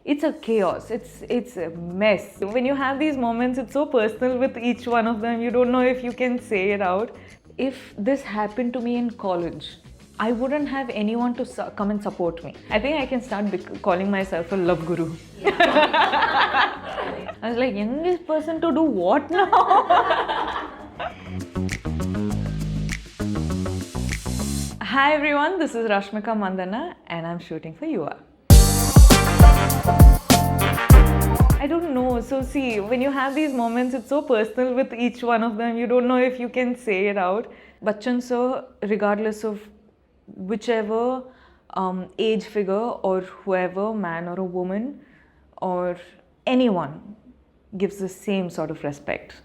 it's a chaos. It's a mess. When you have these moments, it's so personal with each one of them. You don't know if you can say it out. If this happened to me in college, I wouldn't have anyone to come and support me. I think I can start calling myself a love guru. I was like, youngest person to do what now? Hi everyone, this is Rashmika Mandanna and I'm shooting for Yuvaa. I don't know. So see, when you have these moments, it's so personal with each one of them. You don't know if you can say it out. Bachchan sir, regardless of whichever age figure or whoever, man or a woman or anyone, gives the same sort of respect.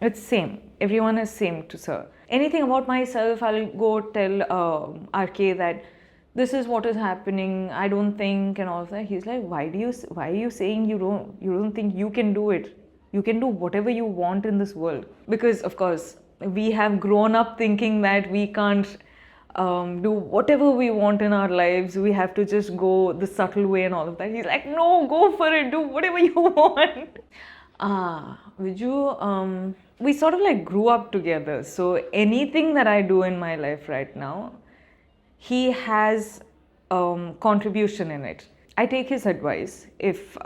It's same. Everyone is same to sir. Anything about myself, I'll go tell RK that this is what is happening. I don't think, and all of that. He's like, why are you saying you don't think you can do it? You can do whatever you want in this world. Because of course we have grown up thinking that we can't do whatever we want in our lives. We have to just go the subtle way and all of that. He's like, no, go for it. Do whatever you want. Viju, we sort of like grew up together. So anything that I do in my life right now, he has contribution in it. I take his advice. If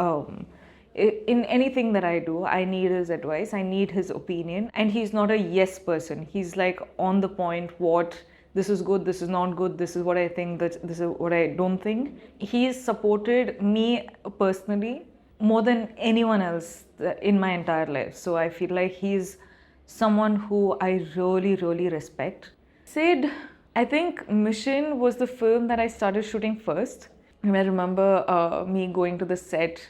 in anything that I do, I need his advice, I need his opinion. And he's not a yes person. He's like on the point, what, this is good, this is not good, this is what I think, this is what I don't think. He's supported me personally more than anyone else in my entire life. So I feel like he's someone who I really, really respect. Sid, I think Mission was the film that I started shooting first. And I remember me going to the set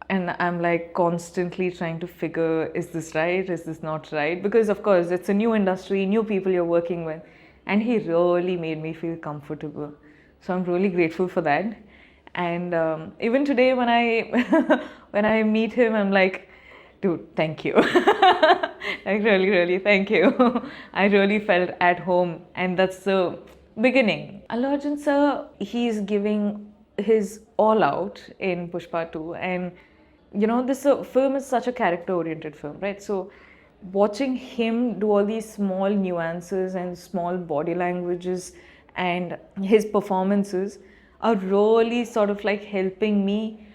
and I'm like constantly trying to figure, is this right? Is this not right? Because of course it's a new industry, new people you're working with. And he really made me feel comfortable. So I'm really grateful for that. And even today when I when I meet him, I'm like, dude, thank you. Like really, really, thank you. I really felt at home, and that's the beginning. Allu Arjun sir, he's giving his all out in Pushpa 2, and you know, this film is such a character-oriented film, right? So watching him do all these small nuances and small body languages and his performances are really sort of like helping me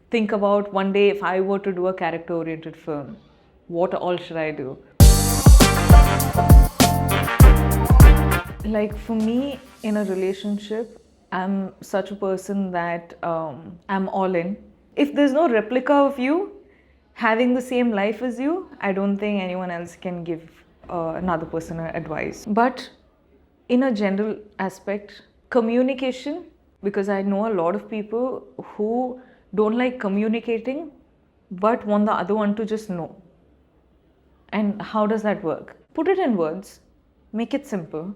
think about one day if I were to do a character-oriented film, what all should I do? Like for me, in a relationship, I'm such a person that I'm all in. If there's no replica of you having the same life as you, I don't think anyone else can give another person advice. But in a general aspect, communication, because I know a lot of people who don't like communicating but want the other one to just know. And how does that work? Put it in words, make it simple,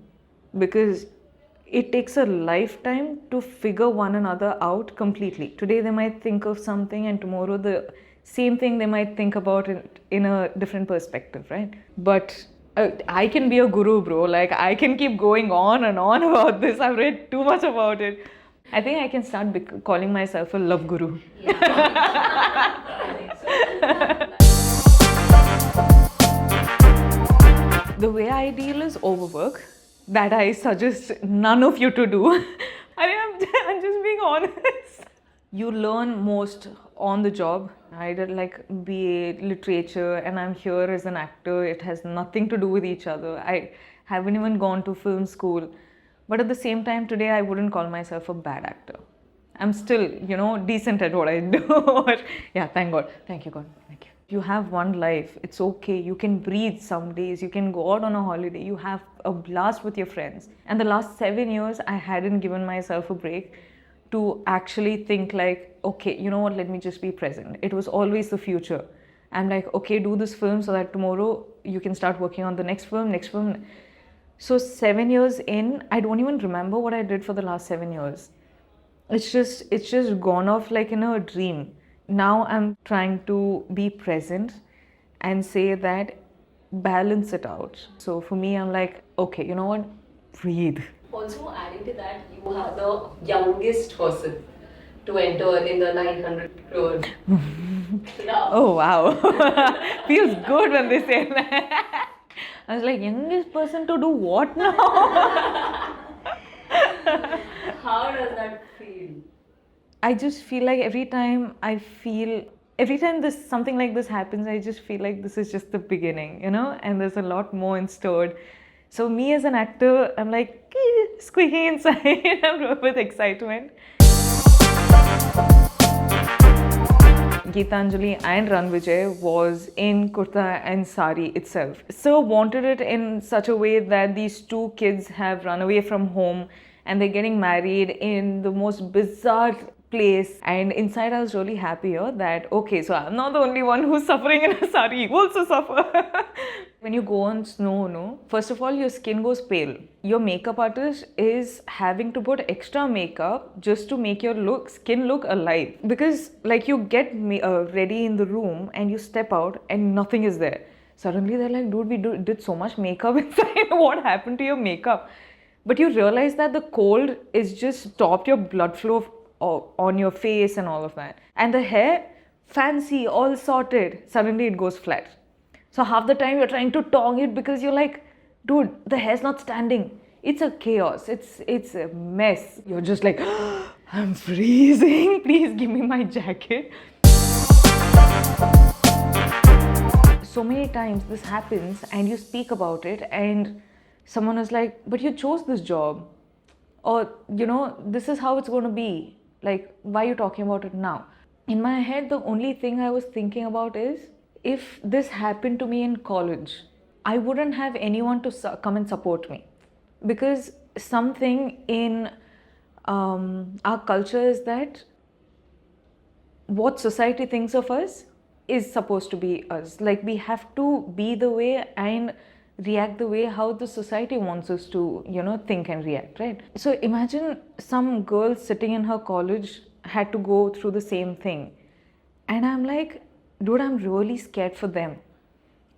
because it takes a lifetime to figure one another out completely. Today they might think of something and tomorrow the same thing they might think about it in a different perspective, right? But I can be a guru, bro. Like I can keep going on and on about this. I've read too much about it. I think I can start calling myself a love guru. The way I deal is overwork. That I suggest none of you to do. I'm just being honest. You learn most on the job. I did like BA literature and I'm here as an actor. It has nothing to do with each other. I haven't even gone to film school. But at the same time, today I wouldn't call myself a bad actor. I'm still, decent at what I do. Yeah, thank God. Thank you, God. Thank you. You have one life. It's okay. You can breathe some days. You can go out on a holiday. You have a blast with your friends. And the last 7 years, I hadn't given myself a break to actually think like, okay, you know what, let me just be present. It was always the future. I'm like, okay, do this film so that tomorrow you can start working on the next film. So 7 years in, I don't even remember what I did for the last 7 years. It's just gone off like in a dream. Now I'm trying to be present and say that balance it out. So for me, I'm like, okay, you know what? Breathe. Also adding to that, you are the youngest person to enter in the 900 crore. Oh wow. Feels good when they say that. I was like, youngest person to do what now? How does that feel? I just feel like every time this something like this happens, I just feel like this is just the beginning, and there's a lot more in store. So me as an actor, I'm like squeaking inside with excitement. Geetanjali and Ranvijay was in kurta and sari itself. So wanted it in such a way that these two kids have run away from home and they're getting married in the most bizarre place. And inside I was really happier that, okay, so I'm not the only one who's suffering in a sari, you also suffer. When you go on snow, no, first of all, your skin goes pale. Your makeup artist is having to put extra makeup just to make your skin look alive. Because like you get ready in the room and you step out and nothing is there. Suddenly they're like, dude, we did so much makeup inside. What happened to your makeup? But you realize that the cold is just stopped your blood flow on your face and all of that. And the hair, fancy, all sorted. Suddenly it goes flat. So half the time you're trying to tong it because you're like, dude, the hair's not standing. It's a chaos. It's a mess. You're just like, I'm freezing. Please give me my jacket. So many times this happens and you speak about it and someone is like, but you chose this job. Or, this is how it's going to be. Like, why are you talking about it now? In my head, the only thing I was thinking about is, if this happened to me in college, I wouldn't have anyone to come and support me. Because something in our culture is that what society thinks of us is supposed to be us. Like, we have to be the way and react the way how the society wants us to, think and react, right? So imagine some girl sitting in her college had to go through the same thing. And I'm like, dude, I'm really scared for them.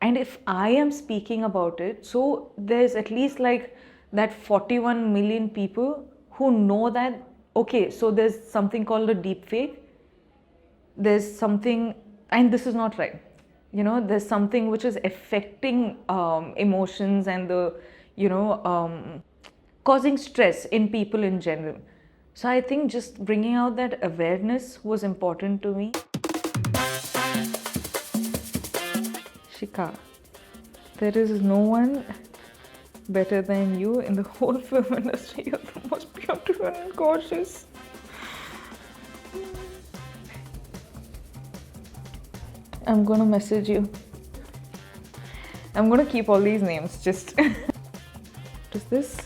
And if I am speaking about it, so there's at least like that 41 million people who know that, okay, so there's something called a deepfake. There's something, and this is not right. There's something which is affecting emotions and causing stress in people in general. So I think just bringing out that awareness was important to me. Shika, there is no one better than you in the whole film industry. You're the most beautiful and gorgeous. I'm gonna message you. I'm gonna keep all these names, just. What is this?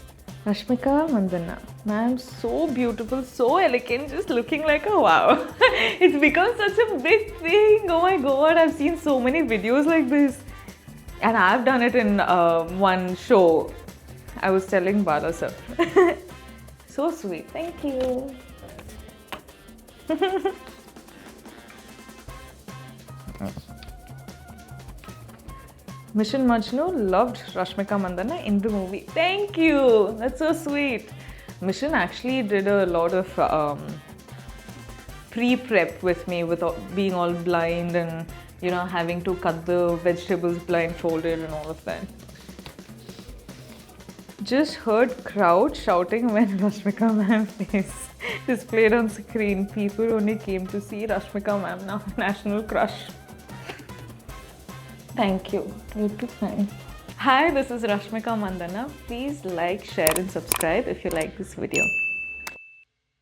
Rashmika Mandanna. Ma'am, so beautiful, so elegant, just looking like a wow. It's become such a big thing. Oh my god, I've seen so many videos like this. And I've done it in one show. I was telling Bala sir. So sweet. Thank you. Mission Majnu loved Rashmika Mandanna in the movie. Thank you. That's so sweet. Mission actually did a lot of pre-prep with me, with being all blind and having to cut the vegetables blindfolded and all of that. Just heard crowd shouting when Rashmika ma'am face displayed on screen. People only came to see Rashmika ma'am now. National crush. Thank you. You too, fine. Hi, this is Rashmika Mandanna. Please like, share and subscribe if you like this video.